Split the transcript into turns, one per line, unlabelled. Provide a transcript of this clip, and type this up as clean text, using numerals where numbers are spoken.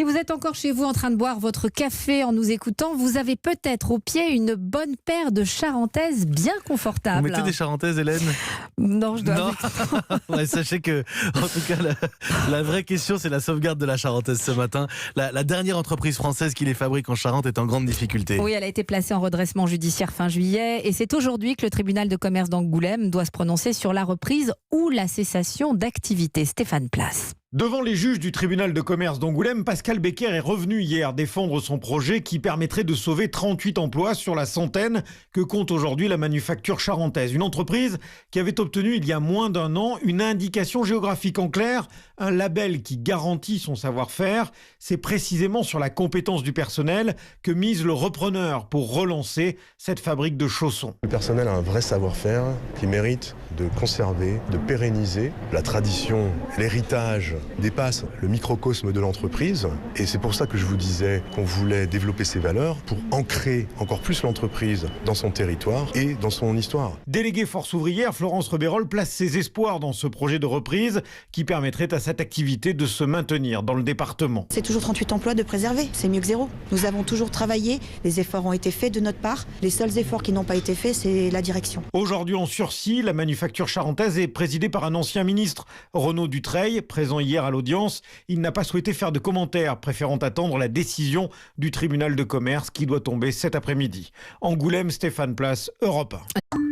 Si vous êtes encore chez vous en train de boire votre café en nous écoutant, vous avez peut-être au pied une bonne paire de charentaises bien confortables.
Vous mettez des charentaises, Hélène?
Non, je dois
Non. Ouais, sachez que, en tout cas, la vraie question, c'est la sauvegarde de la charentaise ce matin. La dernière entreprise française qui les fabrique en Charente est en grande difficulté.
Oui, elle a été placée en redressement judiciaire fin juillet et c'est aujourd'hui que le tribunal de commerce d'Angoulême doit se prononcer sur la reprise ou la cessation d'activité. Stéphane Place.
Devant les juges du tribunal de commerce d'Angoulême, Pascal Becker est revenu hier défendre son projet qui permettrait de sauver 38 emplois sur la centaine que compte aujourd'hui la manufacture charentaise. Une entreprise qui avait obtenu il y a moins d'un an une indication géographique, en clair, un label qui garantit son savoir-faire. C'est précisément sur la compétence du personnel que mise le repreneur pour relancer cette fabrique de chaussons.
Le personnel a un vrai savoir-faire qui mérite de conserver, de pérenniser. La tradition, l'héritage dépasse le microcosme de l'entreprise et c'est pour ça que je vous disais qu'on voulait développer ces valeurs pour ancrer encore plus l'entreprise dans son territoire et dans son histoire.
Déléguée force ouvrière, Florence Rebérol place ses espoirs dans ce projet de reprise qui permettrait à cette activité de se maintenir dans le département.
C'est toujours 38 emplois de préserver, c'est mieux que zéro. Nous avons toujours travaillé, les efforts ont été faits de notre part. Les seuls efforts qui n'ont pas été faits, c'est la direction.
Aujourd'hui en sursis, la manufacture charentaise est présidée par un ancien ministre, Renaud Dutreil, présent hier à l'audience. Il n'a pas souhaité faire de commentaires, préférant attendre la décision du tribunal de commerce qui doit tomber cet après-midi. Angoulême, Stéphane Place, Europe 1.